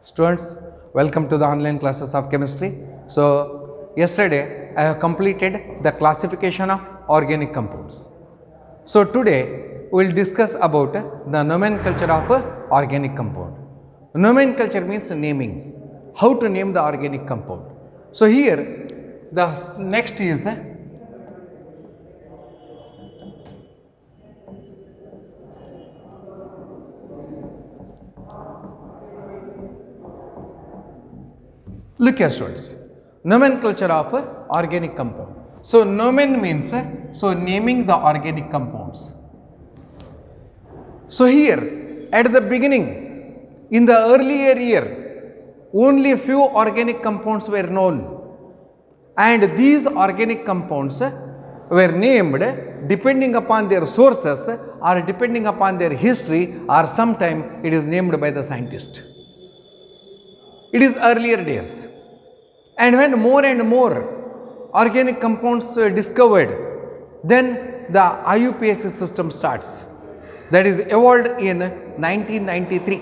Students, welcome to the online classes of chemistry. So, yesterday I have completed the classification of organic compounds. So, today we will discuss about the nomenclature of organic compound. Nomenclature means naming, how to name the organic compound. So, here the next is look here students, nomenclature of organic compound. So, nomen means naming the organic compounds. So, here at the beginning in the earlier year only few organic compounds were known, and these organic compounds were named depending upon their sources or depending upon their history, or sometime it is named by the scientist. It is earlier days, and when more and more organic compounds were discovered, then the IUPAC system starts, that is evolved in 1993,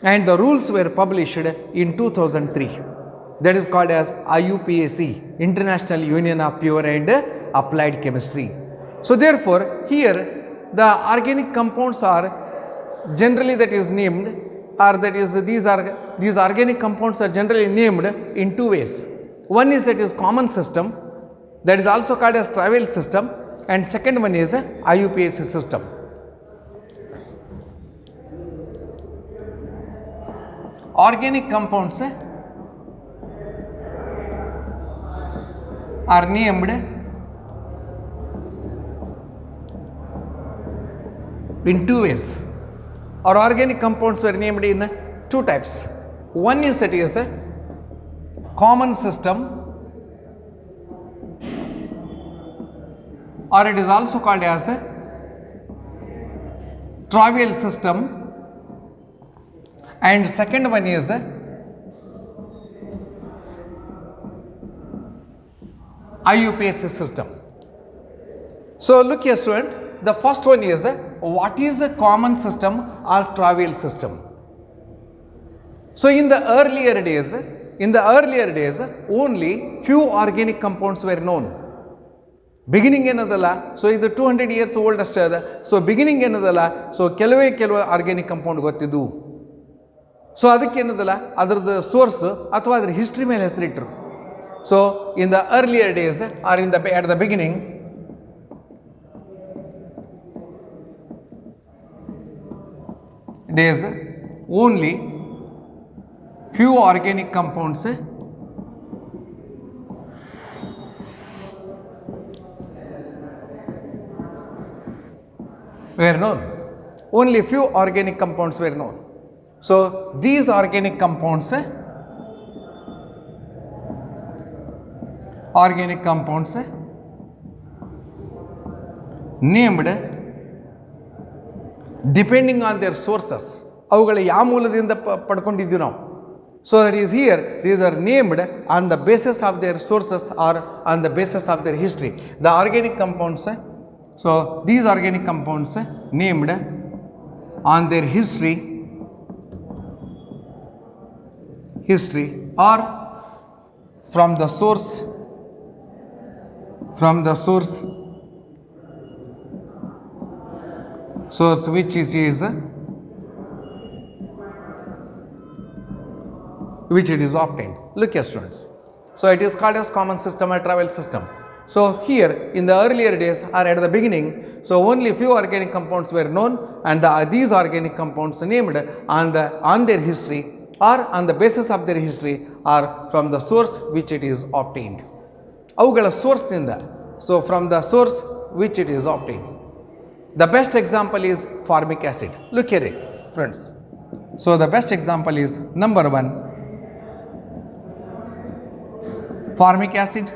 and the rules were published in 2003, that is called as IUPAC, International Union of Pure and Applied Chemistry. So therefore, here the organic compounds are generally that is named, or that is these organic compounds are generally named in two ways. One is that is common system, that is also called as trivial system, and second one is IUPAC system. Organic compounds are named in two ways, or organic compounds were named in two types. One is that is a common system, or it is also called as a trivial system, and second one is IUPAC system. So look here student, the first one is what is a common system or trivial system. So in the earlier days only few organic compounds were known. Beginning ಏನದಲ್ಲ, so ಇದು 200 years old ಅಷ್ಟೇ ಅದ. So beginning ಏನದಲ್ಲ, so ಕೆಲವೇ organic compound ಗೊತ್ತಿದ್ದು. So ಅದಕ್ಕೇನದಲ್ಲ ಅದರದ್ದು source ಅಥವಾ ಅದ್ರ ಹಿಸ್ಟ್ರಿ ಮೇಲೆ ಹೆಸರಿಟ್ಟರು. So in the earlier days or in the at the beginning, days only few organic compounds were known. Only few organic compounds were known. So these organic compounds named depending on their sources, ಅವುಗಳ ಯಾವ ಮೂಲದಿಂದ ಪಡ್ಕೊಂಡಿದ್ದೀವಿ ನಾವು. So that is here these are named on the basis of their sources are on the basis of their history. The organic compounds, so these organic compounds named on their history are from the source which it is obtained. Look here students, so it is called as common system or trivial system. So here in the earlier days or at the beginning, so only few organic compounds were known, and these organic compounds named on their history or on the basis of their history or from the source which it is obtained. ಅವುಗಳ source ನಿಂದ, so from the source which it is obtained. The best example is formic acid. Look here friends. So the best example is number one, formic acid,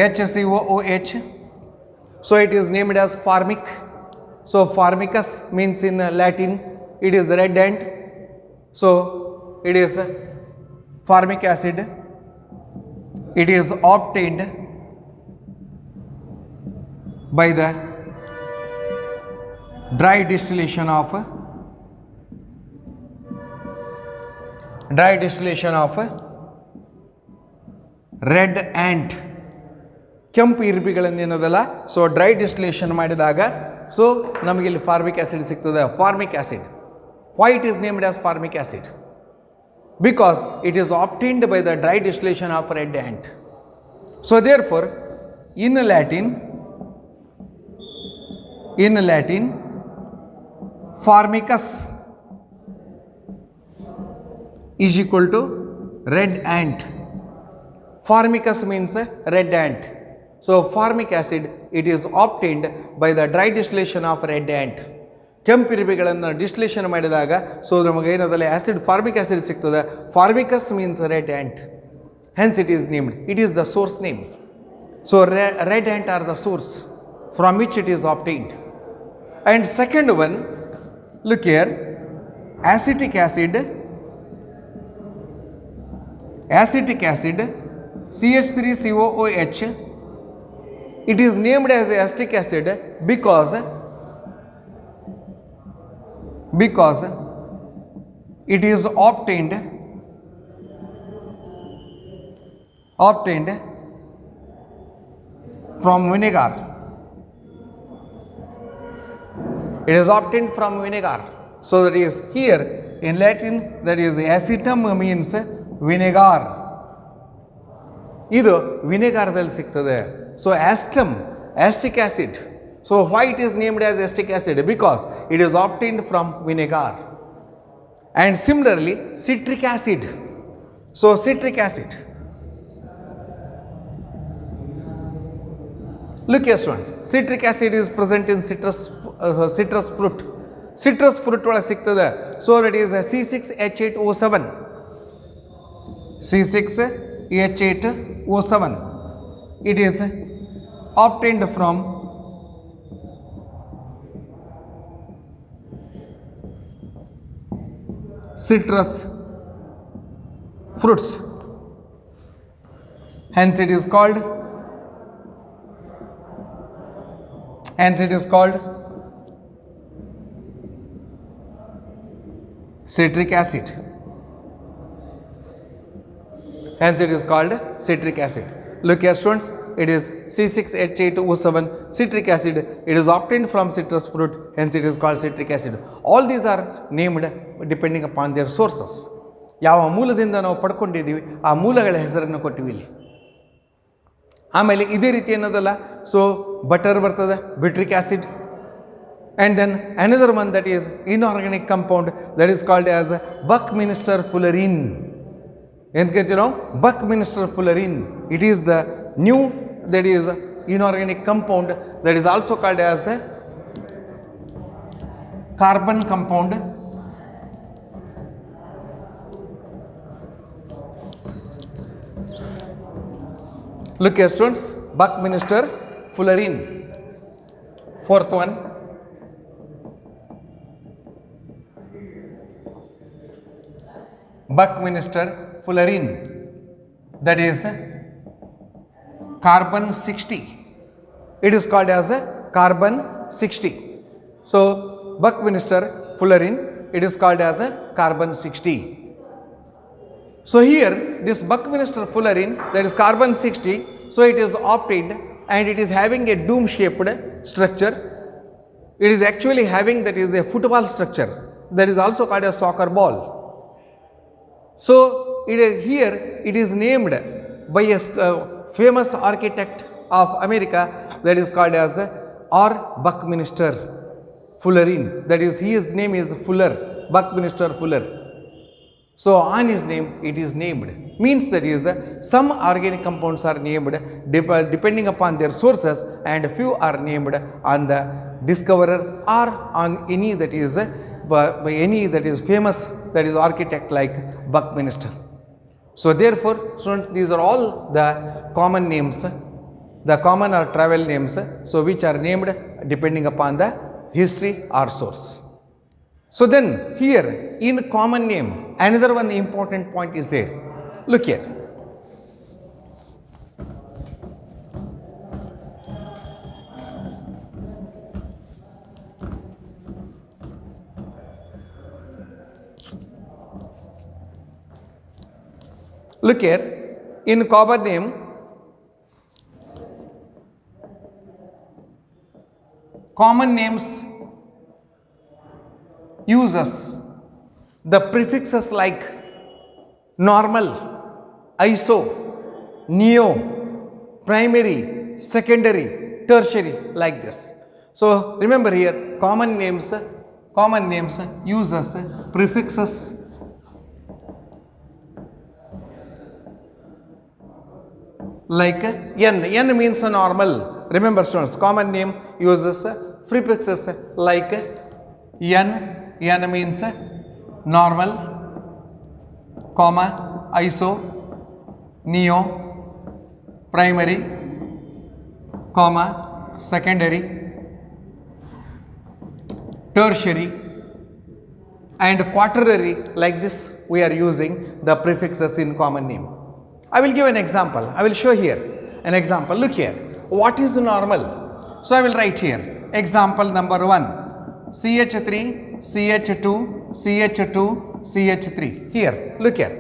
HCOOH. So it is named as formic. So formicus means in Latin it is red ant. So it is formic acid. It is obtained by the dry distillation of dry distillation of red ant, ಕೆಂಪು ಇರ್ಬಿಗಳನ್ನೇನೋದಲ್ಲ, so dry distillation ಮಾಡಿದಾಗ so ನಮಗೆ ಇಲ್ಲಿ formic acid ಸಿಗ್ತದೆ. Formic acid, Y it is named as formic acid? Because it is obtained by the dry distillation of red ant. So therefore in Latin formicus is equal to red ant. Formicus means red ant. So formic acid, it is obtained by the dry distillation of red ant. ಕೆಂಪಿರಿಬೆಗಳನ್ನು distillation ಮಾಡಿದಾಗ so ನಮಗೆ ಏನದಲ್ಲ acid, formic acid ಸಿಗ್ತದೆ. Formicus means red ant, hence it is named, it is the source name. So red ant are the source from which it is obtained. And second one, look here, acetic acid CH3COOH, it is named as acetic acid because it is obtained from vinegar. It is obtained from vinegar. So that is here in Latin, that is acetum means vinegar. ಇದು ವಿನೆಗಾರದಲ್ಲಿ ಸಿಗ್ತದೆ. So acetum, acetic acid. So why it is named as acetic acid? Because it is obtained from vinegar. And similarly citric acid. So citric acid, look here students, citric acid is present in citrus fruit. Citrus fruit ಒಳಗೆ ಸಿಗ್ತದೆ. So that is C6H8O7. C6H8O7. It is obtained from citrus fruits. Hence it is called citric acid. Hence it is called citric acid. Look here students, it is C6H8O7 citric acid. It is obtained from citrus fruit, hence it is called citric acid. All these are named depending upon their sources. ಯಾವ ಮೂಲದಿಂದ ನಾವು ಪಡ್ಕೊಂಡಿದ್ದೀವಿ ಆ ಮೂಲಗಳ ಹೆಸರನ್ನು ಕೊಟ್ಟಿವಿ ಇಲ್ಲಿ. ಆಮೇಲೆ ಇದೇ ರೀತಿ ಏನದಲ್ಲ, ಸೊ ಬಟರ್ ಬರ್ತದೆ, ಬಿಟ್ರಿಕ್ acid. And then another one, that is inorganic compound, that is called as Buckminster fullerene. ಎಂತ ನಾವು Buckminster fullerene, it is the new, that is inorganic compound, that is also called as a carbon compound. Look here students, Buckminster fullerene. Fourth one, Buckminster fullerene, that is carbon 60. It is called as a carbon 60. So Buckminster fullerene, it is called as a carbon 60. So here this Buckminster fullerene, that is carbon 60, so it is obtained and it is having a dome shaped structure. It is actually having, that is a football structure, that is also called a soccer ball. So it is here, it is named by a famous architect of America, that is called as R. Buckminster fullerene, that is his name is Fuller, Buckminster Fuller. So on his name it is named, means that is some organic compounds are named depending upon their sources, and few are named on the discoverer or on any, that is by any, that is famous, that is architect like Buckminster. So therefore students, these are all the common names, the common or travel names, so which are named depending upon the history or source. So then here in common name, another one important point is there. Look here, Look here, in common name, common names uses the prefixes like normal, iso, neo, primary, secondary, tertiary, like this. So remember here, common names uses prefixes like n means normal. Remember students, common name uses prefixes like n means normal, comma, iso, neo, primary, comma, secondary, tertiary, and quaternary. Like this we are using the prefixes in common name. I will give an example. I will show here an example. Look here. What is normal? So I will write here. Example number 1. CH3, CH2, CH2, CH3. Here, look here.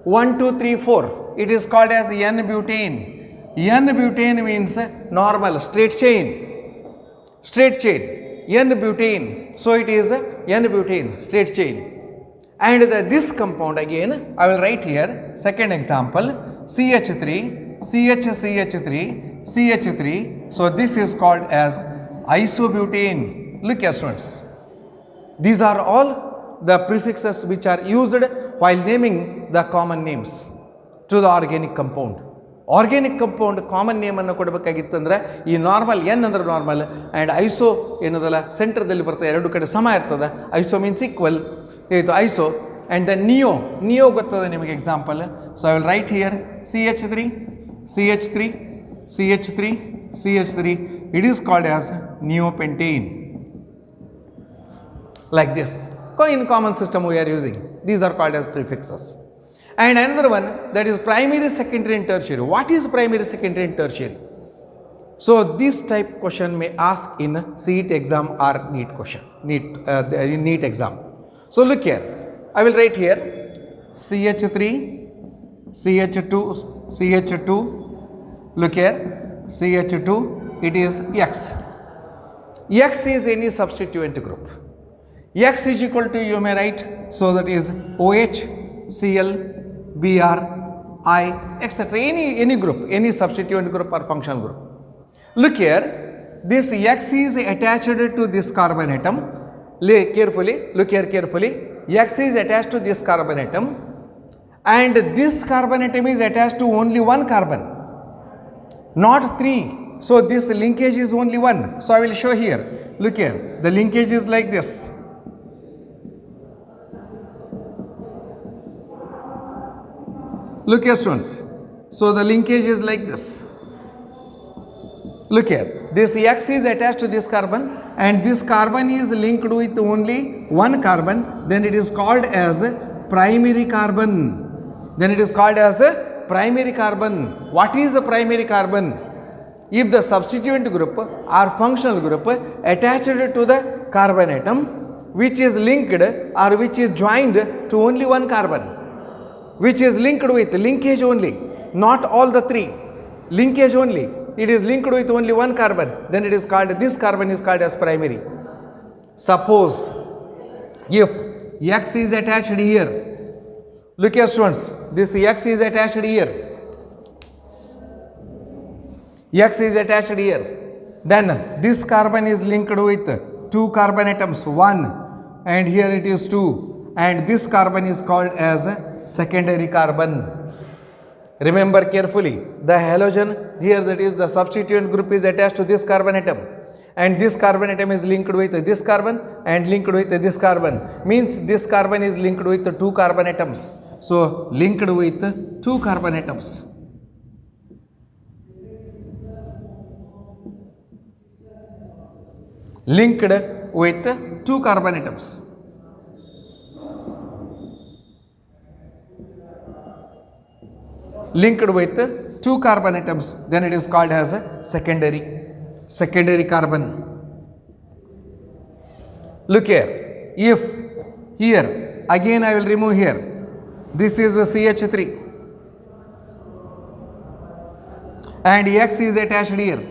1, 2, 3, 4. It is called as N-butane. N-butane means normal, straight chain. Straight chain. N-butane. So it is N-butane, straight chain. And this compound again, I will write here, second example, CH3, CH3, CH3. So this is called as isobutane. Look here students. These are all the prefixes which are used while naming the common names to the organic compound. Organic compound common name ಅನ್ನು ಕೊಡಬೇಕಾಗಿತ್ತಂದ್ರೆ ಈ normal N ಅಂದ್ರೆ normal and iso ಏನದಲ್ಲ ಸೆಂಟರ್ದಲ್ಲಿ ಬರ್ತದೆ, ಎರಡು ಕಡೆ ಸಮ ಇರ್ತದೆ. Iso means equal ಇದು ಐಸೋ ಆ್ಯಂಡ್ ದ ನಿಯೋ ಗೊತ್ತದೆ ನಿಮಗೆ example. So I will write here CH3, CH3, CH3, CH3. It is called as neopentane. Like this. In common system we are using. These are called as prefixes. And another one, that is primary, secondary and tertiary. What is primary, secondary and tertiary? So this type question may ask in CET exam or NEET question, NEET exam. So look here, I will write here CH3, CH2, CH2, look here, CH2, it is X. X is any substituent group. X is equal to, you may write, so that is OH, Cl, Br, I, etc. Any group, any substituent group or functional group. Look here, this X is attached to this carbon atom. Carefully, look here carefully. X is attached to this carbon atom and this carbon atom is attached to only one carbon, not three. So this linkage is only one. So I will show here. Look here, the linkage is like this. Look here students. So the linkage is like this. Look here, this X is attached to this carbon and this carbon is linked with only one carbon, then it is called as primary carbon. Then it is called as primary carbon. What is a primary carbon? If the substituent group or functional group attached to the carbon atom which is linked or which is joined to only one carbon, which is linked with linkage only, not all the three, linkage only, it is linked with only one carbon, then it is called, this carbon is called as primary. Suppose if X is attached here, look here students, this X is attached here, X is attached here, then this carbon is linked with two carbon atoms, one, and here it is two, and this carbon is called as secondary carbon. Remember carefully, the halogen here, that is the substituent group is attached to this carbon atom and this carbon atom is linked with this carbon and linked with this carbon, means this carbon is linked with two carbon atoms. So linked with two carbon atoms. Linked with two carbon atoms. Linked with two carbon atoms, then it is called as a secondary carbon. Look here, if here again I will remove here, this is a CH3, and X is attached here.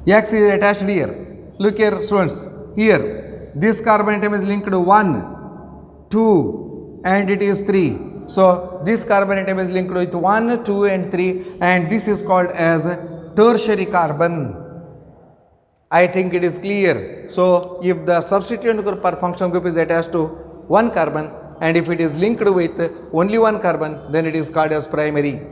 X is attached here. Look here, students. Here, this carbon atom is linked to 1, 2, and it is 3. So, this carbon atom is linked with 1, 2, and 3, and this is called as tertiary carbon. I think it is clear. So, if the substituent group or functional group is attached to one carbon, and if it is linked with only one carbon, then it is called as primary.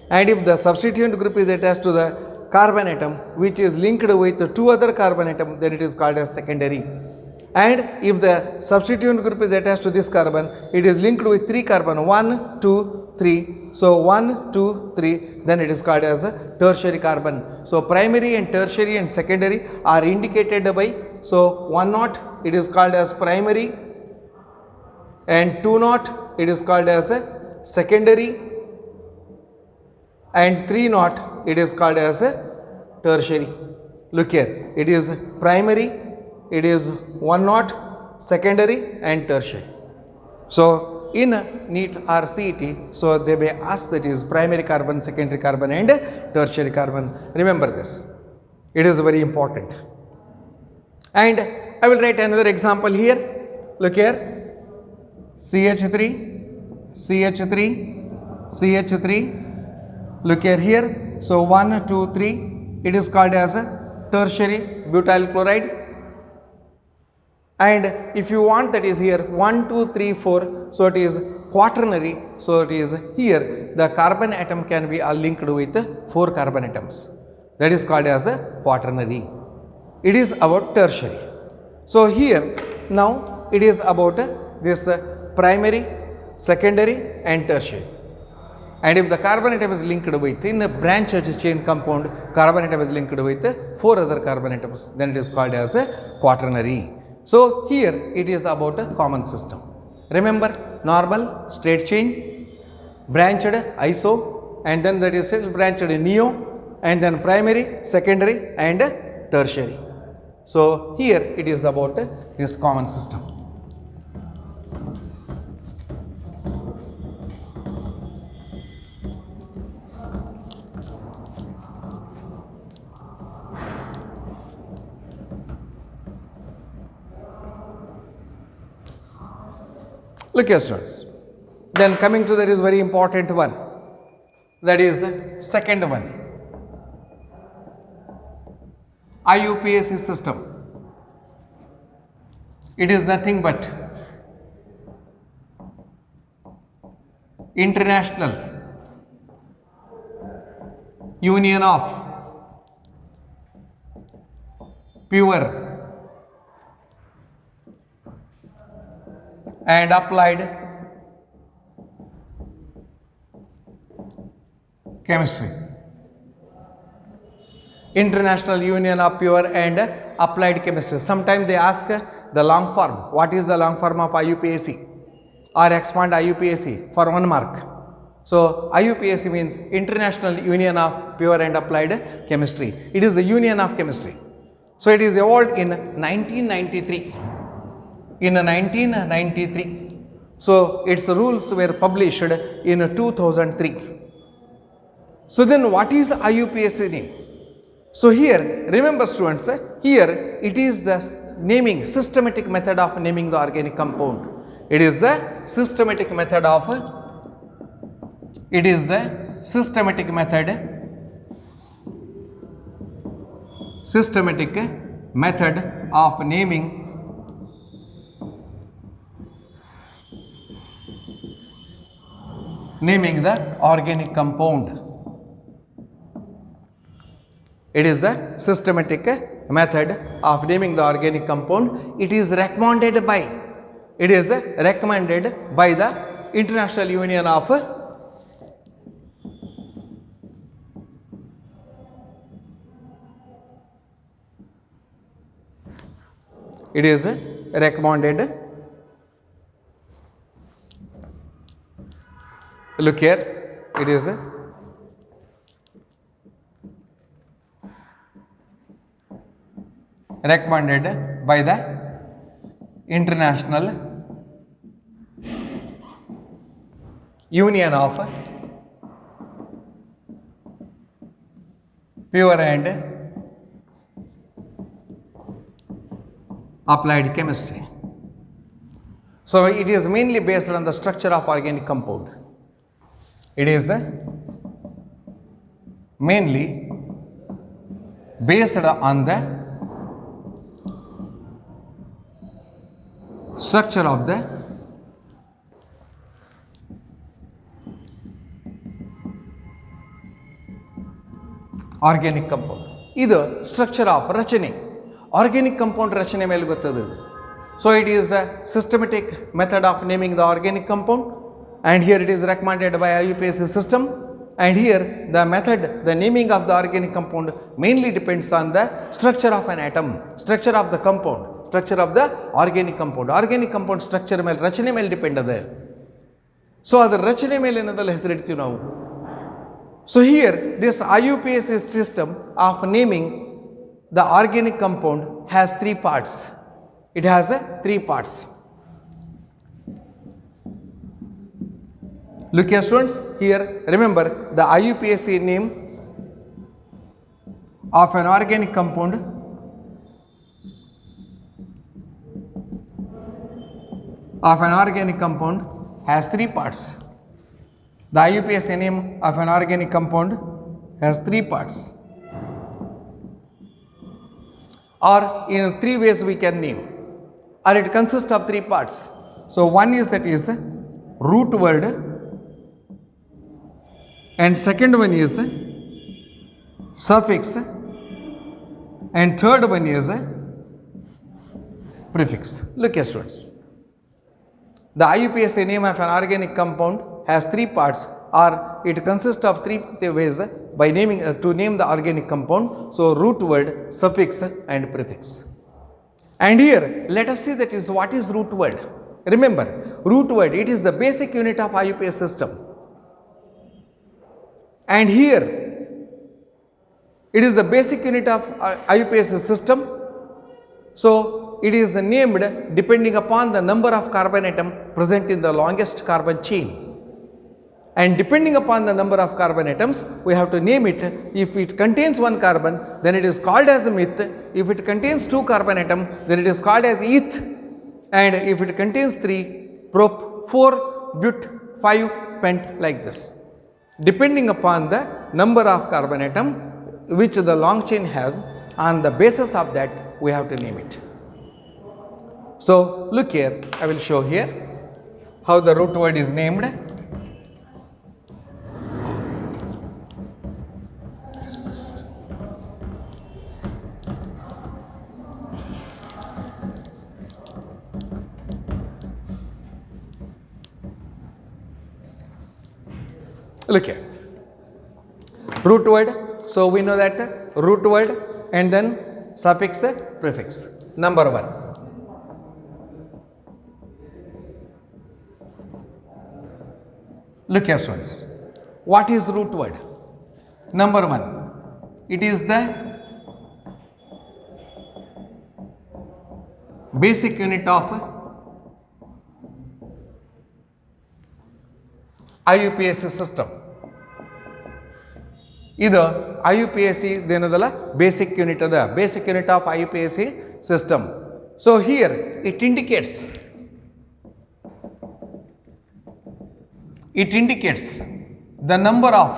And if the substituent group is attached to the carbon atom which is linked with two other carbon atom, then it is called as secondary. And if the substituent group is attached to this carbon, it is linked with 3 carbon, 1, 2, 3. So, 1, 2, 3, then it is called as a tertiary carbon. So, primary and tertiary and secondary are indicated by, so 1 naught it is called as primary, and 2 naught it is called as a secondary, and 3 naught it is called as a tertiary. Look here, it is primary, it is 1 naught, secondary and tertiary. So, in NEET or CET, so they may ask that is primary carbon, secondary carbon and tertiary carbon. Remember this, it is very important. And I will write another example here. Look here, CH3, CH3, CH3. Look here. So 1, 2, 3. It is called as a tertiary butyl chloride. And if you want, that is here 1, 2, 3, 4. So it is quaternary. So it is here the carbon atom can be linked with 4 carbon atoms. That is called as a quaternary. It is about tertiary. So here now it is about this primary, secondary and tertiary. And if the carbon atom is linked with in a branched chain compound, carbon atom is linked with 4 other carbon atoms, then it is called as a quaternary. So here it is about a common system. Remember, normal, straight chain, branched, iso, and then that is branched neo, and then primary, secondary and tertiary. So here it is about this common system. Look here, students. Then coming to that is very important one. That is second one. IUPAC system. It is nothing but International Union of Pure and Applied Chemistry. International Union of Pure and Applied Chemistry. Sometimes they ask the long form. What is the long form of IUPAC? Or expand IUPAC for 1 mark. So IUPAC means International Union of Pure and Applied Chemistry. It is the Union of Chemistry. So it is evolved in 1993. In 1993. So its rules were published in 2003. So then what is IUPAC name? So here, remember students, here it is the naming, systematic method of naming the organic compound. It is the systematic method of, systematic method of naming the organic compound. It is the systematic method of naming the organic compound. It is recommended by the International Union of look here, it is recommended by the International Union of pure and applied chemistry. So it is mainly based on the structure of organic compound. It is mainly based on the structure of the organic compound. ಇದು structure of ರಚನೆ, organic compound ರಚನೆ ಮೇಲೆ ಗೊತ್ತದ. So it is the systematic method of naming the organic compound, and here it is recommended by IUPAC system, and here the method, the naming of the organic compound mainly depends on the structure of an atom, structure of the compound, structure of the organic compound. Organic compound structure ಮೇಲೆ ರಚನೆ ಮೇಲೆ depend ಅದ. So ಅದರ ರಚನೆ ಮೇಲೆ ಏನದಲ್ಲ ಹೆಸರಿಡ್ತೀವಿ ನಾವು. So here this IUPAC system of naming the organic compound has three parts. It has three parts. Look here students, here remember the IUPAC name of an organic compound has three parts. The IUPAC name of an organic compound has three parts, or in three ways we can name, or it consists of three parts. So one is that is root word, and second one is suffix, and third one is prefix. Look here students, the IUPAC name of an organic compound has three parts, or it consists of three ways by naming to name the organic compound. So root word, suffix and prefix. And here let us see that is what is root word. Remember, root word, it is the basic unit of IUPAC system. And here it is the basic unit of IUPAC system. So it is named depending upon the number of carbon atom present in the longest carbon chain. And depending upon the number of carbon atoms, we have to name it. If it contains one carbon, then it is called as a meth. If it contains two carbon atom, then it is called as eth. And if it contains three, prop, 4, but, 5, pent, like this. Depending upon the number of carbon atom which the long chain has, on the basis of that we have to name it. So look here, I will show here how the root word is named. Look here, root word. So we know that root word and then suffix, prefix. Number one, look here students, what is root word? Number one, it is the basic unit of IUPAC system. ಇದು IUPAC ಏನದಲ್ಲ basic unit ಅದ, basic unit of IUPAC system. So here it indicates the number of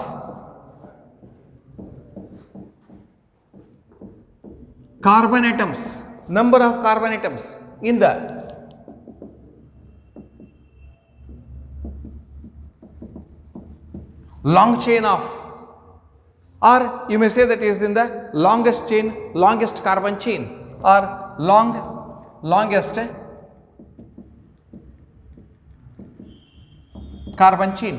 carbon atoms, in the long chain of, or you may say that is in the longest chain, longest carbon chain, or longest carbon chain.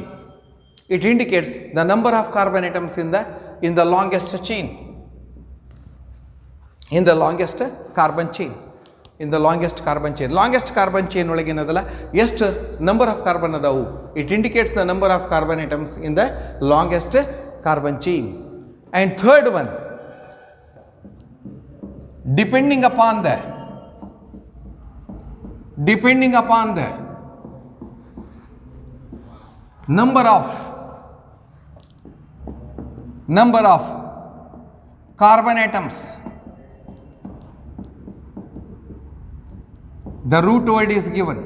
It indicates the number of carbon atoms in the longest chain, in the longest carbon chain, longest carbon chain ಒಳಗೆ ಏನದಲ್ಲ ಎಷ್ಟು number of carbon ಅದಾವು. It indicates the number of carbon atoms in the longest carbon chain. And third one, depending upon the number of carbon atoms, the root word is given.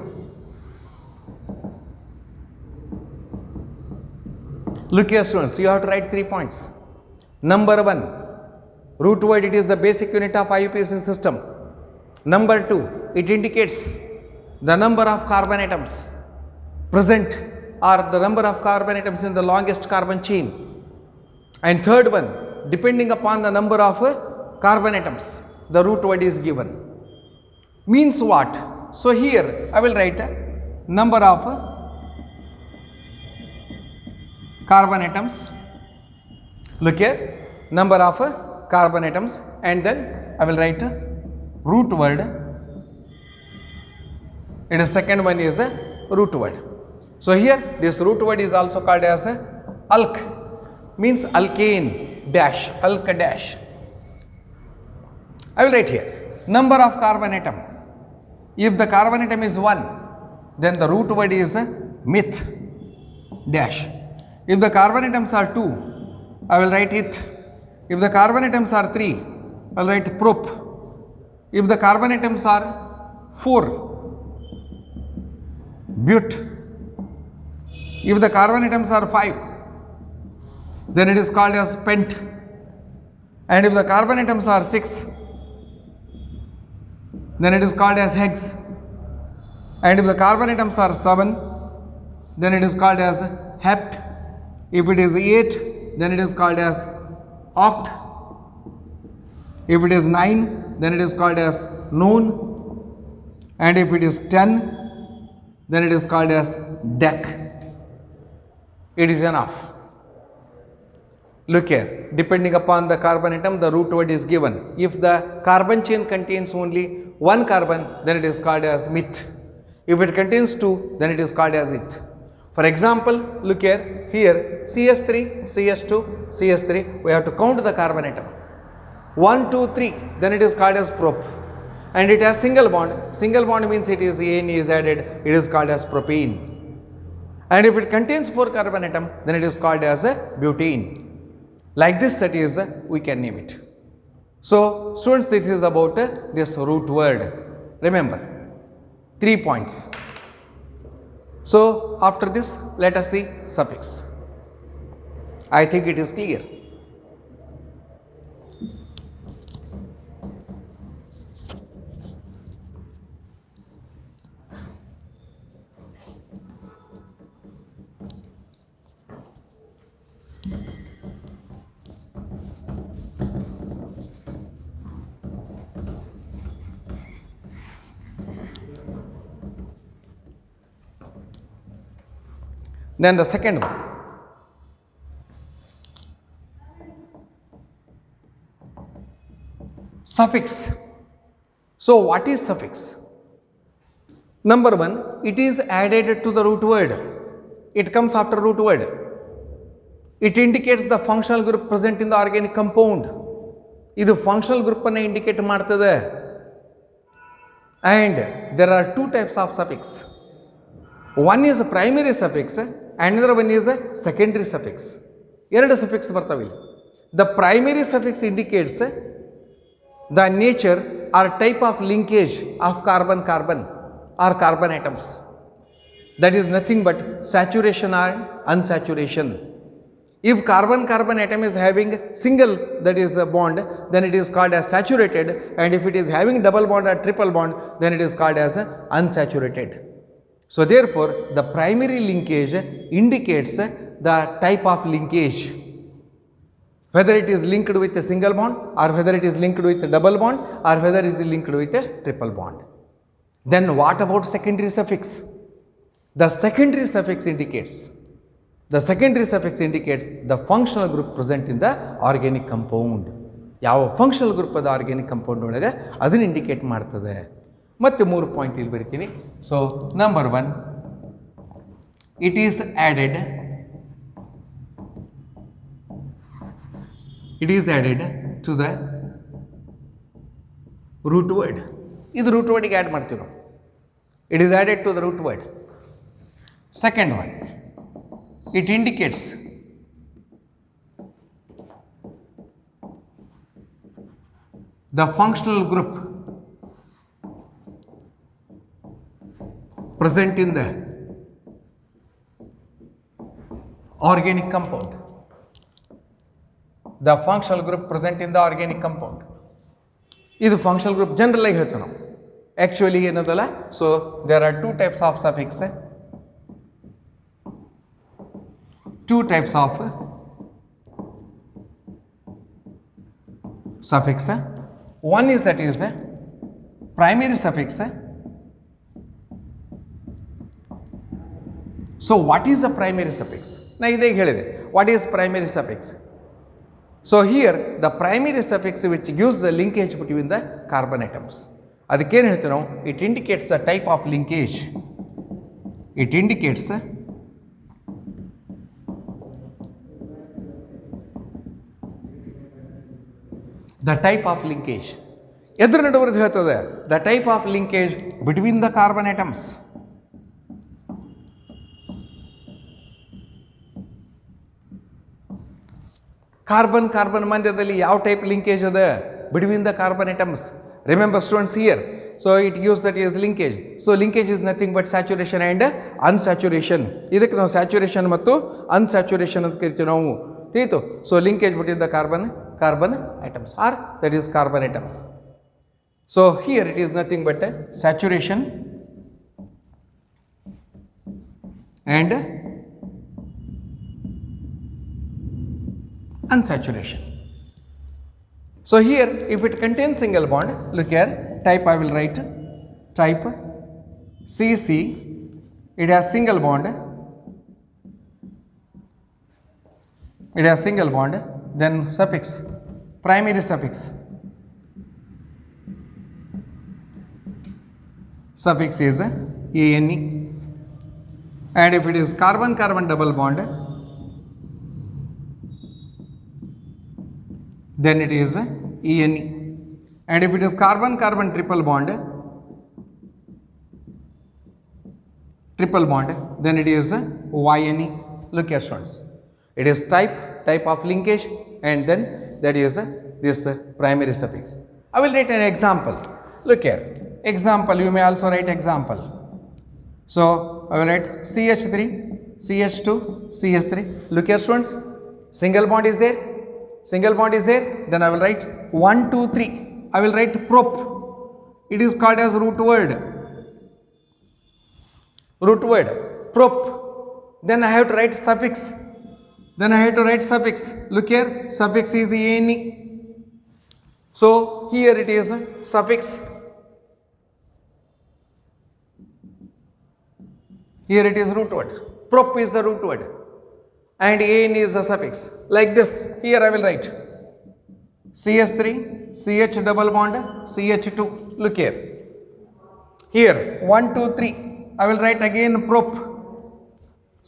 Look here students, you have to write 3 points. Number 1, root word, it is the basic unit of IUPAC system. Number 2, it indicates the number of carbon atoms present or the number of carbon atoms in the longest carbon chain. And third one, depending upon the number of carbon atoms, the root word is given. Means what? So here I will write number of carbon atoms. Look here, number of carbon atoms, and then I will write root word. And the second one is a root word. So here this root word is also called as alk, means alkane dash, alk dash. I will write here number of carbon atom. If the carbon atom is 1, then the root word is meth dash. If the carbon atoms are 2, I will write it. If the carbon atoms are 3, I will write prop. If the carbon atoms are 4, but. If the carbon atoms are 5, then it is called as pent. And if the carbon atoms are 6, then it is called as hex. And if the carbon atoms are 7, then it is called as hept. If it is 8, then it is called as oct. If it is 9, then it is called as non. And if it is 10, then it is called as dec. It is enough. Look here, depending upon the carbon atom, the root word is given. If the carbon chain contains only 1 carbon, then it is called as meth. If it contains 2, then it is called as it. For example, look here, CS3, CS2, CS3, we have to count the carbon atom. 1, 2, 3, then it is called as prop. And it has single bond. Single bond means it is AN is added, it is called as propane. And if it contains 4 carbon atom, then it is called as a butane. Like this, that is, we can name it. So, students, this is about this root word. Remember, 3 points. So, after this, let us see suffix. I think it is clear. Then the second one, suffix. So, what is suffix? Number 1, it is added to the root word. It comes after root word. It indicates the functional group present in the organic compound. This functional group anna indicate martade. And there are 2 types of suffix. One is a primary suffix, another one is a secondary suffix. Eradu suffix bartave. The primary suffix indicates the nature or type of linkage of carbon-carbon or carbon atoms. That is nothing but saturation or unsaturation. If carbon-carbon atom is having single, that is a bond, then it is called as saturated, and if it is having double bond or triple bond, then it is called as unsaturated. So, therefore, the primary linkage indicates the type of linkage, whether it is linked with a single bond or whether it is linked with a double bond or whether it is linked with a triple bond. Then what about secondary suffix? The secondary suffix indicates the functional group present in the organic compound. ಯಾವ functional group the organic compound ಒಳಗೆ ಅದನ್ನು indicate ಮಾಡ್ತದೆ. ಮತ್ತೆ 3 point ಇಲ್ಲಿ ಬರಿತೀನಿ. So number 1, it is added to the root word. ಇದು root word ಗೆ add ಮಾಡ್ತೀವಿ ನಾವು. It is added to the root word. Second one, it indicates the functional group present in the organic compound. The functional group present in the organic compound. This functional group generally ಹೇಳ್ತೇವೆ ನಾವು. Actually ಏನದಲ್ಲ, so there are two types of suffix. Two types of suffix. One is that is primary suffix. So what is a primary suffix? Na ide helide. What is primary suffix? So here the primary suffix which gives the linkage between the carbon atoms. ಅದಕ್ಕೆ ಏನು ಹೇಳ್ತೀವಿ ನಾವು? It indicates the type of linkage. It indicates the type of linkage. ಎದ್ರ ನಡುವೆ ಹೇಳ್ತದೆ? The type of linkage between the carbon atoms. Carbon ಮಧ್ಯದಲ್ಲಿ ಯಾವ type linkage ಅದ between the carbon atoms? Remember students here, so it use that is linkage. So linkage is nothing but saturation and unsaturation. ಇದಕ್ಕೆ ನಾವು saturation ಮತ್ತು unsaturation ಅಂತ ಕರಿತೀವಿ ನಾವು, ತಿಳಿತು? So linkage between the carbon atoms are that is carbon atom. So here it is nothing but saturation and unsaturation. So here if it contains single bond, look here, type I will write type CC, it has single bond, then suffix, primary suffix is ANE, and if it is carbon double bond, then it is ENE, and if it is carbon triple bond, then it is YNE. Look here students, it is type of linkage, and then that is this primary suffix. I will write an example. Look here, example, you may also write example. So I will write CH3 CH2 CH3. Look here students, single bond is there, then I will write 1 2 3. I will write prop. It is called as root word prop. Then I have to write suffix. Look here, suffix is ANE. So here it is suffix, here it is root word, prop is the root word, and AN is the suffix. Like this, here I will write CH3 CH double bond CH2. Look here, 1 2 3. I will write again prop.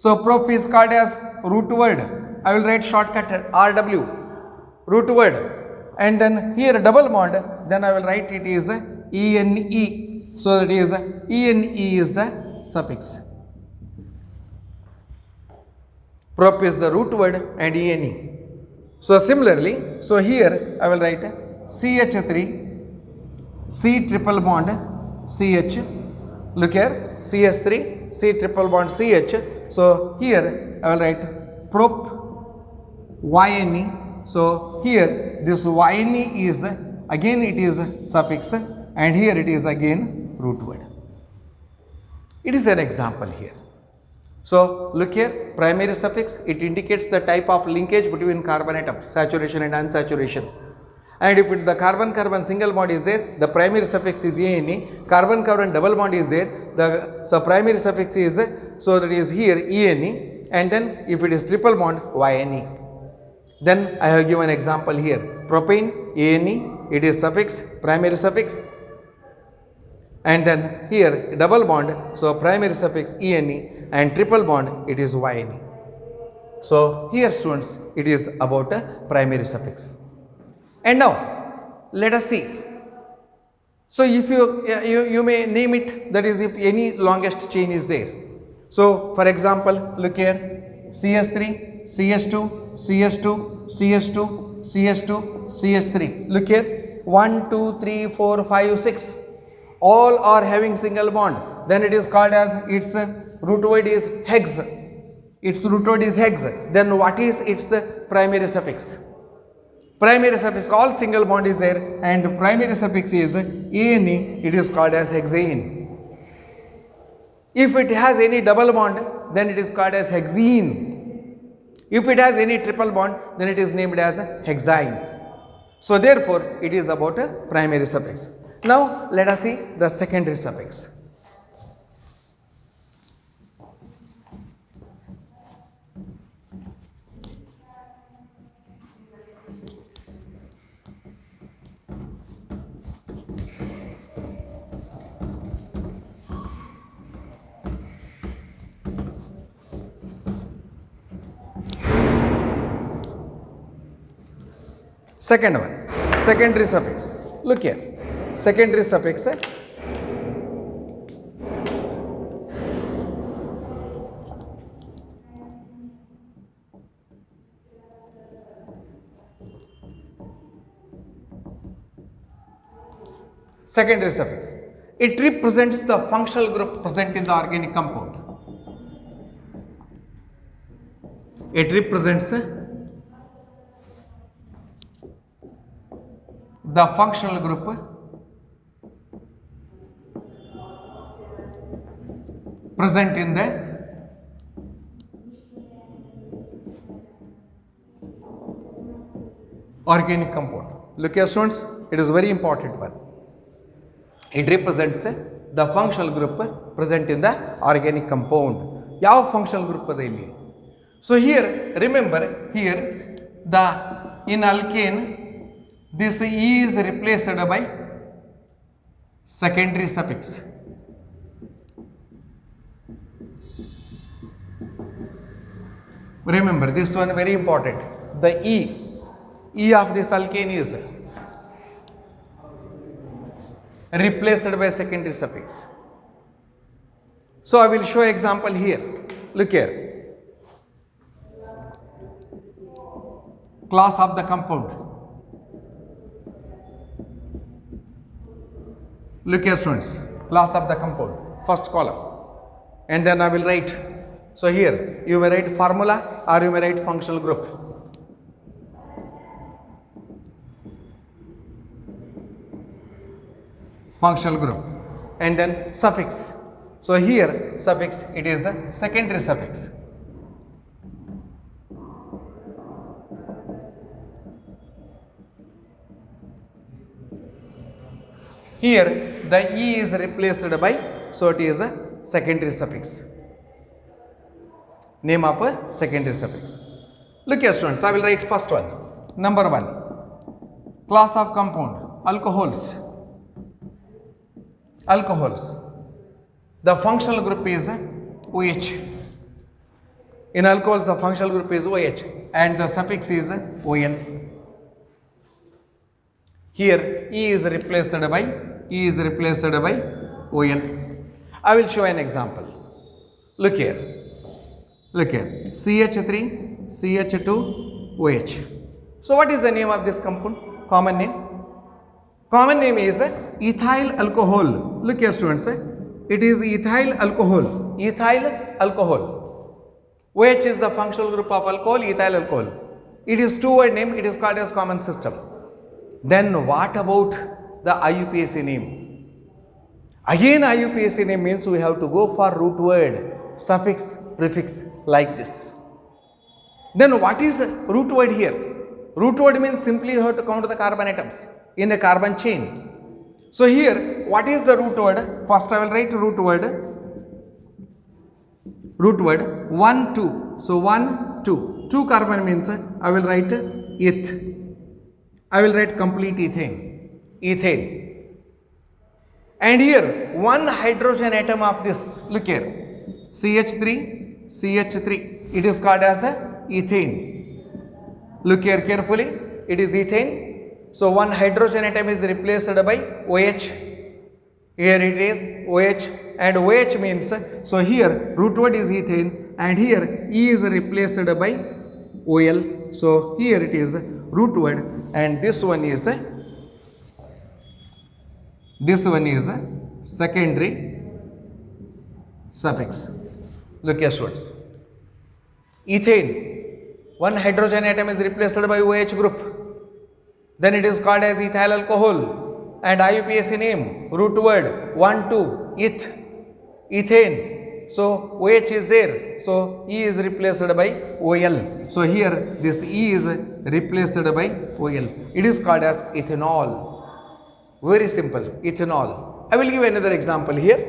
So prop is called as root word. I will write shortcut RW, root word, and then here double bond, then I will write it is ENE. So it is ENE is the suffix. Prop is the root word and ENE. So similarly, so here I will write CH3 C triple bond CH. Look here, CH3 C triple bond CH. So here I will write prop YNE. So here this YNE is again it is suffix, and here it is again root word. It is an example here. So look here, primary suffix, it indicates the type of linkage between carbon atoms, saturation and unsaturation. And if it, the carbon single bond is there, the primary suffix is ANE. Carbon double bond is there, the primary suffix is, so that is here ENE, and then if it is triple bond, YNE. Then I have given example here, propane ANE, it is suffix, primary suffix, and then here double bond, so primary suffix ENE, and triple bond it is YNE. So here students, it is about a primary suffix. And now let us see. So if you may name it, that is if any longest chain is there. So for example, look here, CH3 CH2 CH2 CH2 CH2 CH3. Look here, 1, 2, 3, 4, 5, 6. All are having single bond. Then it is called as its root word is hex. Its root word is hex. Then what is its primary suffix? Primary suffix, all single bond is there, and primary suffix is ane, it is called as hexane. If it has any double bond, then it is called as hexene. If it has any triple bond, then it is named as hexine. So therefore, it is about a primary suffix. Now let us see the secondary suffix. Second one, secondary suffix. Look here, secondary suffix. Secondary suffix. It represents the functional group present in the organic compound. It represents the functional group present in the organic compound. Look here students, it is very important one. It represents the functional group present in the organic compound. ಯಾವ functional group ಅದ ಇಲ್ಲಿ? So here remember here the in alkane this E is replaced by secondary suffix. Remember this one very important. The E of this alkane is replaced by secondary suffix. So I will show example here. Look here. Class of the compound. Look here students, class of the compound, first column, and then I will write. So here you may write formula or you may write functional group. Functional group, and then suffix. So here suffix, it is a secondary suffix. Here the E is replaced by, so it is a secondary suffix. Name of a secondary suffix. Look here students, I will write first one. Number 1, class of compound, alcohols. Alcohols. The functional group is OH. In alcohols the functional group is OH and the suffix is OL. Here E is replaced by OL. I will show an example. Look here. Look here. CH3, CH2, OH. So what is the name of this compound? Common name? Common name is ethyl alcohol. Look here students. It is ethyl alcohol. Ethyl alcohol. OH is the functional group of alcohol, ethyl alcohol. It is two-word name. It is called as common system. Then what about the IUPAC name? Again IUPAC name means we have to go for root word, suffix, prefix like this. Then what is root word here? Root word means simply you have to count the carbon atoms in a carbon chain. So here what is the root word? First I will write root word. Root word 1, 2. So 1, 2. 2 carbon means I will write eth. I will write complete ethane. And here one hydrogen atom of this, look here, CH3, CH3, it is called as ethane. Look here carefully, it is ethane. So one hydrogen atom is replaced by OH. Here it is OH, and OH means, so here root word is ethane and here E is replaced by OL. So here it is root word and this one is This one is a secondary suffix. Look here, students. Ethane, one hydrogen atom is replaced by OH group. Then it is called as ethyl alcohol, and IUPAC name, root word 1, 2, eth, ethane. So OH is there, so E is replaced by OL. So here this E is replaced by OL. It is called as ethanol. Very simple, ethanol. I will give another example here.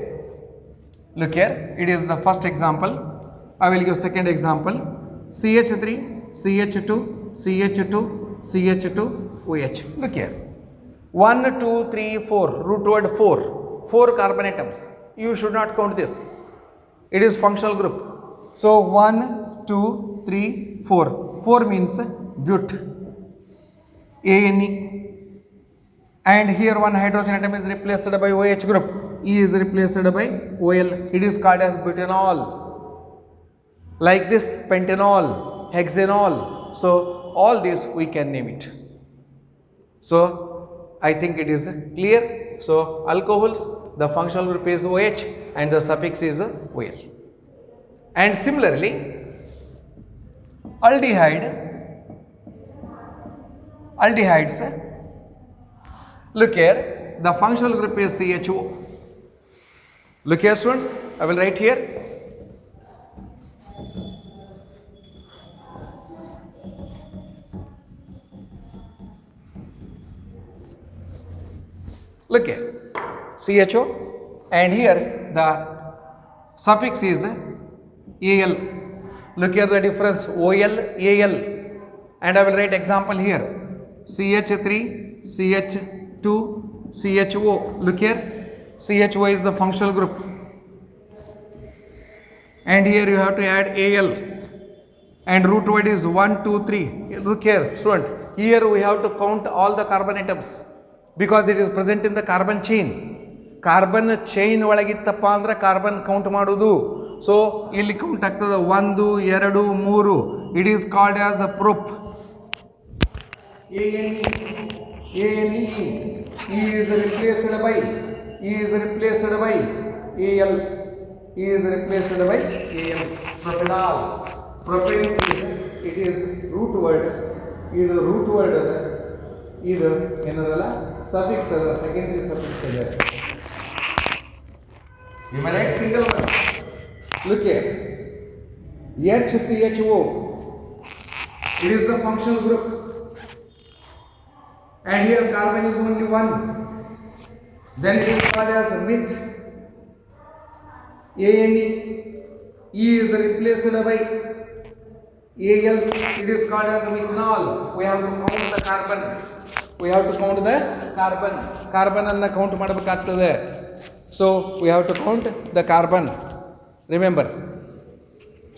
Look here, it is the first example. I will give second example. CH3, CH2, CH2, CH2, OH. Look here. 1, 2, 3, 4. Root word 4. 4 carbon atoms. You should not count this. It is functional group. So 1, 2, 3, 4. 4 means but. ANE. And here one hydrogen atom is replaced by OH group. E is replaced by OL. It is called as butanol. Like this, pentanol, hexanol. So all this we can name it. So I think it is clear. So alcohols, the functional group is OH and the suffix is OL. And similarly, aldehydes, look here, the functional group is CHO. Look here, students, I will write here. Look here, CHO, and here the suffix is AL. Look here the difference, OL, AL, and I will write example here, CH3, CH2, CHO. Look here, CHO is the functional group, and here you have to add AL, and root word is 1, 2, 3. Look here, student, here we have to count all the carbon atoms, because it is present in the carbon chain. Carbon chain ಒಳಗಿತ್ತಪ್ಪ ಅಂದ್ರೆ carbon count ಮಾಡೋದು. So ಇಲ್ಲಿ count ಆಗ್ತದೆ 1, 2, 3. It is called as a prop. ANE is replaced by AL. is replaced by AL. Propanol. Propane it is root word. ಇದು root word ಅದ, ಇದು ಏನದಲ್ಲ suffix ಅದ, ಸೆಕೆಂಡರಿ ಸಫಿಕ್ಸ್ ಇದೆ. You may write single one. Look here, HCHO, it is the functional group, and here carbon is only one. Then it is called as meth. ANE, E is replaced by AL. It is called as methanol. We have to count the carbon. Carbon ಅನ್ನು count ಮಾಡಬೇಕಾಗ್ತದೆ. So we have to count the carbon. Remember.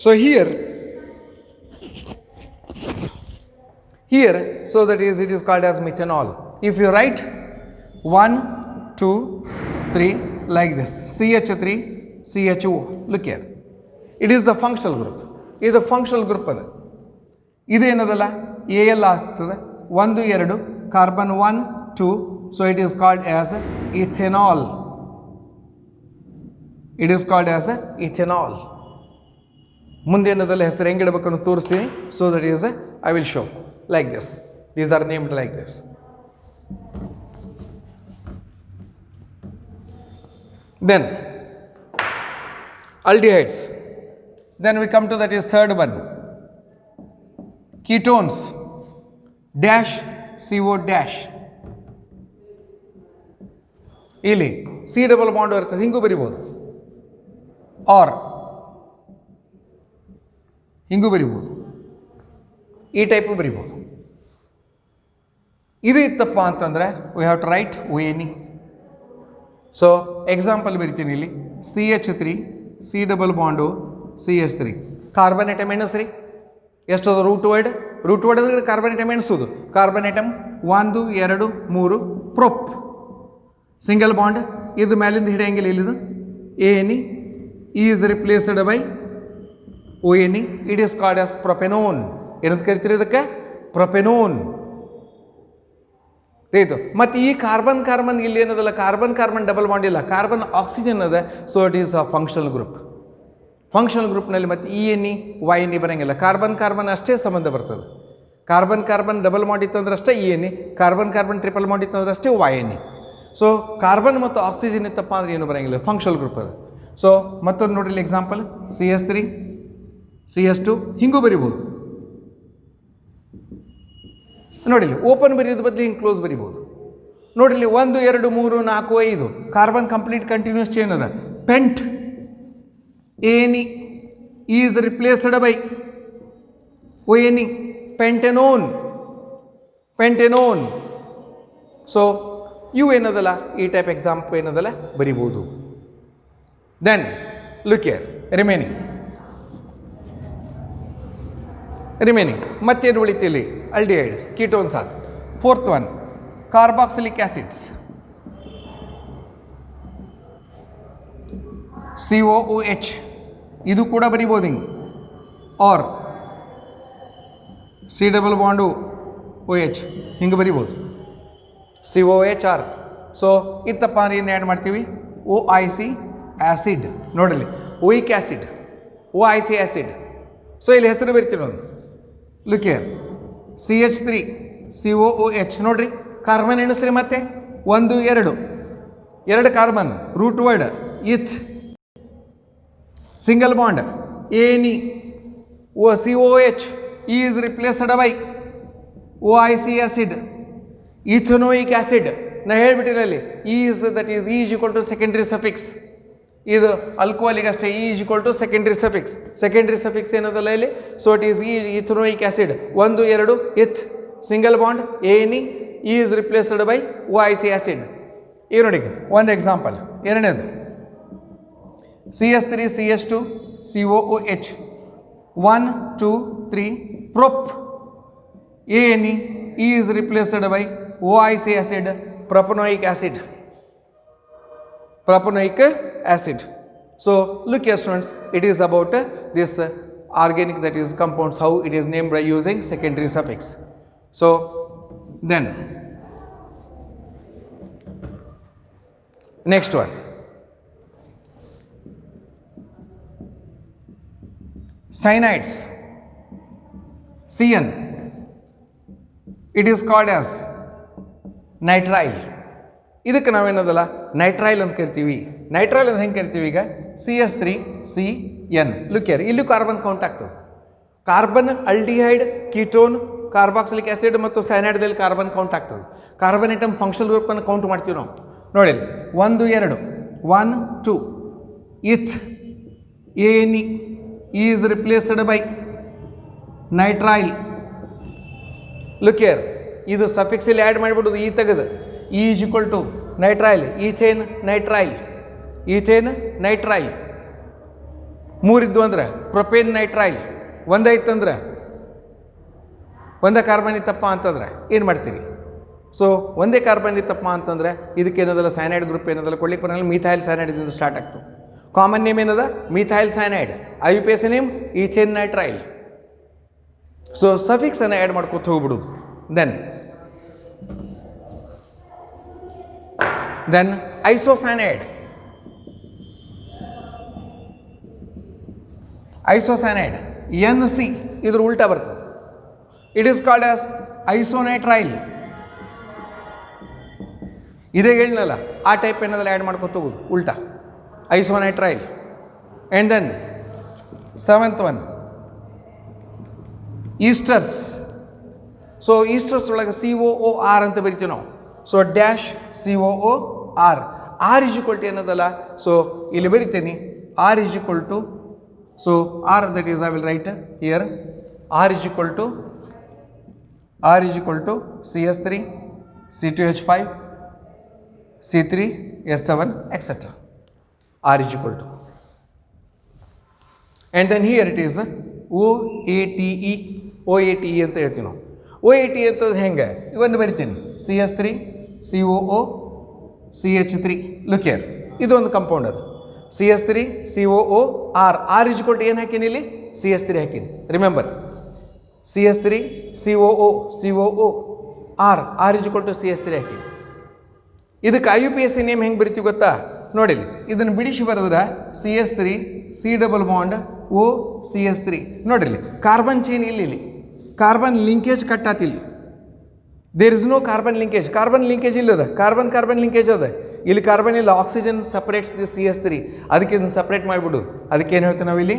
So here, so that is, it is called as methanol. If you write 1, 2, 3 like this, CH3, CHO. Look here. It is the functional group. ಇದು functional group ಅದ. ಇದೇನದಲ್ಲ AL ಆಗ್ತದೆ. 1, 2 ಕಾರ್ಬನ್ 1, 2. So it is called as ethanol. It is called as ethanol. ಮುಂದೇನದಲ್ಲ ಹೆಸರು ಹೆಂಗಿಡಬೇಕನ್ನು ತೋರಿಸ್ತೀನಿ. So that is I will show like this. These are named like this. Then aldehydes. Then we come to that is third one. Ketones. Dash CO dash. ಇಲ್ಲಿ C double bond ಇರ್ತದೆ, ಹಿಂಗೂ ಬರಿಬೋದು, R ಹಿಂಗೂ ಬರಿಬೋದು, ಈ type ಬರಿಬೋದು. ಇದು ಇತ್ತಪ್ಪ ಅಂತಂದರೆ we have to write ONE. So example ಬರಿತೀನಿ ಇಲ್ಲಿ, CH3, C double bond CH3. Carbon atom ಎಣಿಸ್ರಿ, ಎಷ್ಟದು ರೂಟ್ ವರ್ಡ್ ಅಂದ್ರೆ ಕಾರ್ಬನ್ ಐಟಮ್ ಎಣಿಸೋದು. Carbon atom 1, 2, 3. Prop single bond, ಇದು ಮೇಲಿಂದ ಹಿಡಿಯಂಗಿಲ್ಲ, ಇಲ್ಲಿದು ANE. E is replaced by ONE. It is called as propanone. ಏನಂತ ಕರಿತೀರಿ ಇದಕ್ಕೆ? ಪ್ರೊಪೆನೋನ್. ರೈತು. ಮತ್ತು ಈ ಕಾರ್ಬನ್ ಇಲ್ಲಿ ಏನದಲ್ಲ, ಕಾರ್ಬನ್ ಡಬಲ್ ಬಾಂಡ್ ಇಲ್ಲ, ಕಾರ್ಬನ್ ಆಕ್ಸಿಜನ್ ಅದ. So it is a functional group. Functional ಗ್ರೂಪ್ನಲ್ಲಿ ಮತ್ತು ENE YNE ಬರೋಂಗಿಲ್ಲ. ಕಾರ್ಬನ್ ಅಷ್ಟೇ ಸಂಬಂಧ ಬರ್ತದೆ. ಕಾರ್ಬನ್ ಡಬಲ್ ಬಾಂಡ್ ಇತ್ತಂದ್ರೆ ಅಷ್ಟೇ ENE, ಕಾರ್ಬನ್ ಟ್ರಿಪಲ್ ಬಾಂಡ್ ಇತ್ತಂದ್ರೆ ಅಷ್ಟೇ YNE. ಸೊ ಕಾರ್ಬನ್ ಮತ್ತು ಆಕ್ಸಿಜನ್ ಇತ್ತಪ್ಪ ಅಂದ್ರೆ ಏನು ಬರೋಂಗಿಲ್ಲ, ಫಂಕ್ಷನಲ್ ಗ್ರೂಪ್ ಅದು. ಸೊ ಮತ್ತೊಂದು ನೋಡ್ರಿ ಎಕ್ಸಾಂಪಲ್, CH3 CH2 ಹಿಂಗೂ ಬರಿಬೋದು. ನೋಡಿಲಿ, ಓಪನ್ ಬರೆಯೋದು ಬದಲು ಹಿಂಗೆ ಕ್ಲೋಸ್ ಬರಿಬೋದು. ನೋಡಿಲಿ, 1 2 3 4 5 ಕಾರ್ಬನ್ ಕಂಪ್ಲೀಟ್ ಕಂಟಿನ್ಯೂಸ್ ಚೈನ್ ಅದ. Pent ANE is replaced by ONE, pentanone. So ಇವು ಏನದಲ್ಲ, ಈ ಟೈಪ್ ಎಕ್ಸಾಂಪಲ್ ಏನದಲ್ಲ ಬರಿಬೋದು. ದೆನ್ ಲುಕ್ ಹಿಯರ್, ರಿಮೈನಿಂಗ್ ಮತ್ತೇನು ಉಳಿತಿಲ್ಲಿ, ಅಲ್ಡಿಹೈಡ್ ಕೀಟೋನ್ಸ್ ಆದ. 4th one carboxylic acids, COOH, ಇದು ಕೂಡ ಬರಿಬೋದು ಹಿಂಗೆ, or C double bond OH ಹಿಂಗೆ ಬರಿಬೋದು, COHR. ಸೊ ಇತ್ತಪ್ಪ ಅಂದ್ರೆ ಏನು ಆ್ಯಡ್ ಮಾಡ್ತೀವಿ, OIC ಆ್ಯಸಿಡ್. ನೋಡಲಿ, OIC acid, OIC acid. So ಇಲ್ಲಿ ಹೆಸರು ಬರಿತೀವಿ ಒಂದು, ಲುಕ್ ಹಿಯರ್, CH3 COOH. ನೋಡ್ರಿ, ಕಾರ್ಬನ್ ಎಣಿಸ್ರಿ ಮತ್ತೆ, 1 2 carbon, root word eth, single bond ANE COH is replaced by OIC acid, ethanoic acid. ನಾ ಹೇಳ್ಬಿಟ್ಟಿರಲ್ಲಿ is that is is equal to secondary suffix. ಇದು ಅಲ್ಕೋಹಾಲಿಗೆ ಅಷ್ಟೇ, is equal to secondary suffix ಏನದಲ್ಲ ಇಲ್ಲಿ. So it is ethanoic acid, 1 2 eth, single bond ANE is replaced by OIC acid. ಈಗ ನೋಡಿ ಒಂದು ಎಕ್ಸಾಂಪಲ್, ಎರಡನೇದು CH3 CH2 COOH, 1 2 3 prop ANE is replaced by OIC acid, propanoic acid. So look here students, it is about this organic, that is compounds, how it is named by using secondary suffix. So then next one, cyanides, CN, it is called as ನೈಟ್ರೈಲ್. ಇದಕ್ಕೆ ನಾವೇನದಲ್ಲ ನೈಟ್ರೈಲ್ ಅಂತ ಕರಿತೀವಿ. ನೈಟ್ರೈಲ್ ಅಂತ ಹೆಂಗೆ ಕರಿತೀವಿ, ಈಗ CH3CN. Look here, ಇಲ್ಲೂ carbon count ಆಗ್ತದೆ. Carbon, aldehyde, ketone, carboxylic acid ಮತ್ತು ಸೈನೈಡ್ದಲ್ಲಿ ಕಾರ್ಬನ್ ಕೌಂಟ್ ಆಗ್ತದೆ. ಕಾರ್ಬನ್ ಐಟಮ್ ಫಂಕ್ಷನಲ್ ಗ್ರೂಪನ್ನು ಕೌಂಟ್ ಮಾಡ್ತೀವಿ ನಾವು. ನೋಡಿ, 1 2 1 2 eth ANE is replaced by nitrile. Look here, ಇದು ಸಫಿಕ್ಸಲ್ಲಿ ಆ್ಯಡ್ ಮಾಡಿಬಿಡೋದು, ಈ ತೆಗೆದು is equal to nitrile, ethane nitrile. 3 ಇದ್ದು ಅಂದ್ರೆ ಪ್ರೊಪೇನ್ ನೈಟ್ರೈಲ್. 1 ಐತಂದ್ರೆ, 1 ಕಾರ್ಬನ್ ಇತ್ತಪ್ಪ ಅಂತಂದ್ರೆ ಏನು ಮಾಡ್ತೀರಿ. ಸೊ 1 ಕಾರ್ಬನ್ ಇತ್ತಪ್ಪ ಅಂತಂದ್ರೆ ಇದಕ್ಕೆ ಏನದಲ್ಲ ಸೈನೈಡ್ ಗ್ರೂಪ್ ಏನದಲ್ಲ ಕೊಡ್ಲಿಕ್ಕೆ ಬರಲ್ಲ, ಮಿಥೈಲ್ ಸೈನೈಡ್ ಇದರಿಂದ ಸ್ಟಾರ್ಟ್ ಆಗ್ತದೆ. ಕಾಮನ್ ನೇಮ್ ಏನದ, methyl cyanide. IUPAC name ethane nitrile. So ಸಫಿಕ್ಸನ್ನು ಆ್ಯಡ್ ಮಾಡ್ಕೊತ ಹೋಗ್ಬಿಡೋದು. then isocyanide, NC ಇದ್ರ ಉಲ್ಟಾ ಬರ್ತದೆ. It is called as isonitrile. ಇದೇ ಹೇಳಿನಲ್ಲ, ಆ ಟೈಪ್ ಏನದಲ್ಲ ಆ್ಯಡ್ ಮಾಡ್ಕೊತ ಹೋಗೋದು ಉಲ್ಟಾ, isonitrile. And then 7th one, esters. So esters ಒಳಗೆ COOR ಅಂತ ಬರಿತೀವಿ ನಾವು. So dash COOR, R is equal to ಏನದಲ್ಲ, ಸೊ ಇಲ್ಲಿ ಬರಿತೀನಿ R is equal to, so R, that is I will write here, R is equal to CH3 C2H5 C3S7 etc. R is equal to, and then here it is OATE ಅಂತ ಹೇಳ್ತೀವಿ ನಾವು. OATE ಅಂತದ್ದು ಹೆಂಗೆ ಇವನ್ನು ಬರಿತೀನಿ, CH3 COO CH3. Look here, ಇದೊಂದು compound ಅದು, CH3 COO R is equal to ಏನು ಹಾಕೀನಿ ಇಲ್ಲಿ, CH3 ಹಾಕೀನಿ. Remember, CH3 COO R is equal to CH3 ಹಾಕಿ. ಇದಕ್ಕೆ IUPAC ನೇಮ್ ಹೆಂಗೆ ಬರಿತೀವಿ ಗೊತ್ತಾ? ನೋಡಿಲಿ, ಇದನ್ನು ಬಿಡಿಸಿ ಬರೆದ್ರೆ CH3 C double bond O CH3. ನೋಡಿಲಿ, ಕಾರ್ಬನ್ ಚೈನ್ ಇಲ್ಲಿ ಕಾರ್ಬನ್ ಲಿಂಕೇಜ್ ಕಟ್ ಆತಿಲ್ಲಿ. There is no carbon linkage. Carbon linkage ಇಲ್ಲದ, ಕಾರ್ಬನ್ ಲಿಂಕೇಜ್ ಅದ. ಇಲ್ಲಿ ಕಾರ್ಬನ್ ಇಲ್ಲ, ಆಕ್ಸಿಜನ್ ಸಪ್ರೇಟ್ಸ್ ದಿ CH3. ಅದಕ್ಕೆ ಇದನ್ನು ಸಪ್ರೇಟ್ ಮಾಡಿಬಿಡು. ಅದಕ್ಕೆ ಏನು ಹೇಳ್ತೀವಿ ನಾವಿಲ್ಲಿ?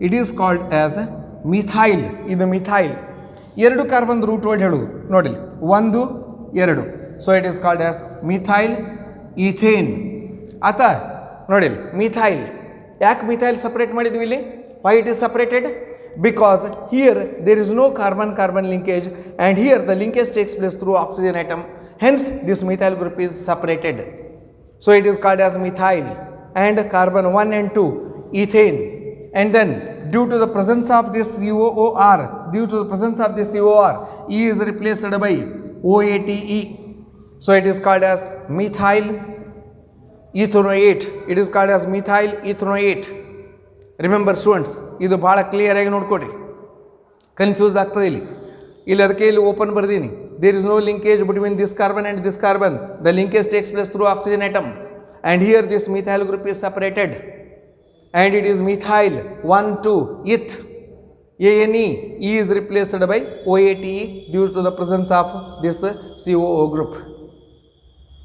It is called as methyl. ಇದು ಮಿಥೈಲ್. 2 ಕಾರ್ಬನ್ ರೂಟ್ ವರ್ಡ್ ಹೇಳೋದು ನೋಡಿಲಿ, 1 2. So it is called as methyl ethane. ಆತಾ ನೋಡಿಲಿ, ಮಿಥೈಲ್. ಯಾಕೆ ಮಿಥೈಲ್ ಸಪ್ರೇಟ್ ಮಾಡಿದ್ವಿ ಇಲ್ಲಿ? Why it is separated? Because here there is no carbon linkage, and here the linkage takes place through oxygen atom. Hence this methyl group is separated. So it is called as methyl. And carbon 1 and 2 ethane. And then due to the presence of this COOR, E is replaced by OATE. So it is called as methyl ethanoate. It is called as methyl ethanoate. Remember students, ಇದು ಭಾಳ ಕ್ಲಿಯರಾಗಿ ನೋಡ್ಕೊಡ್ರಿ, confuse ಆಗ್ತದೆ ಇಲ್ಲಿ ಅದಕ್ಕೆ ಇಲ್ಲಿ open ಬರ್ದೀನಿ. There is no linkage between this carbon and this carbon. The linkage takes place through oxygen atom, and here this methyl group is separated, and it is methyl 1 2 ಇತ್ ANE. E is replaced by OATE due to the presence of this COO group.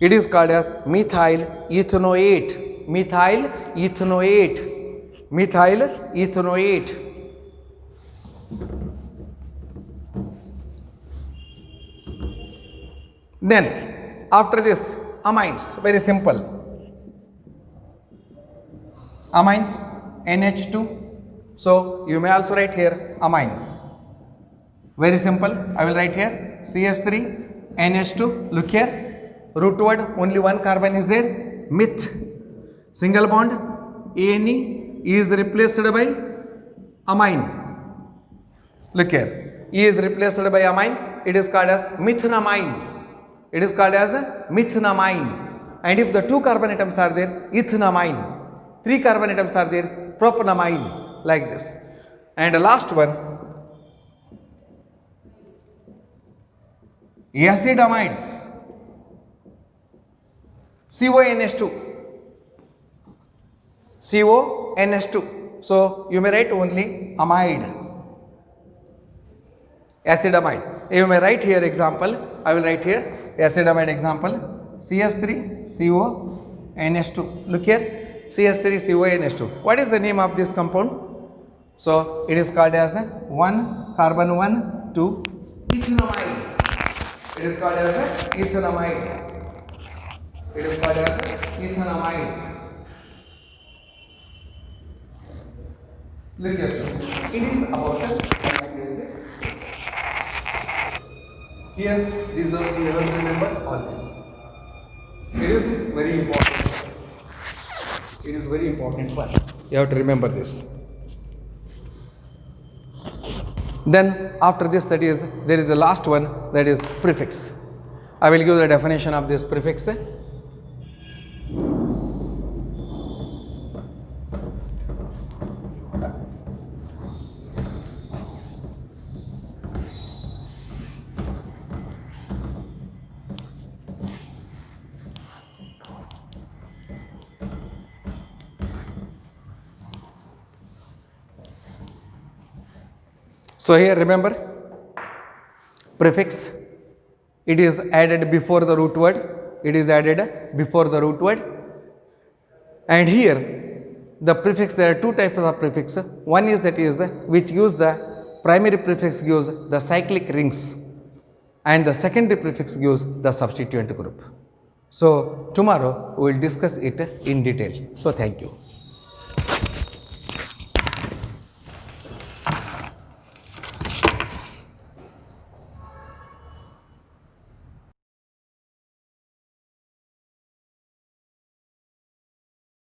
It is called as methyl ethanoate. Methyl ethanoate. Methyl ethanoate. Then after this, amines, very simple. Amines, NH2. So you may also write here amine. Very simple. I will write here CH3 NH2. Look here, root word, only one carbon is there, meth. Single bond ANE is replaced by amine. Look here, E is replaced by amine. It is called as methenamine. It is called as methenamine. And if the 2 carbon atoms are there, ethenamine. 3 carbon atoms are there, propanamine. Like this. And the last one, acetamides. CONH2. CONH2. So you may write only amide, acetamide. You may write here example. I will write here acetamide example. CH3 CONH2. Look here, CH3 CONH2. What is the name of this compound? So it is called as 1 carbon 1 2 ethanamide. It is called as ethanamide. It is called as ethanamide. Look here, it is about here. These are you have to remember all this. It is very important. It is very important one. You have to remember this. Then after this, that is, there is the last one, that is prefix. I will give the definition of this prefix. So here remember, prefix, it is added before the root word. It is added before the root word. And here the prefix, there are 2 types of prefix. One is that is which gives the primary prefix gives the cyclic rings, and the secondary prefix gives the substituent group. So tomorrow we will discuss it in detail. So thank you.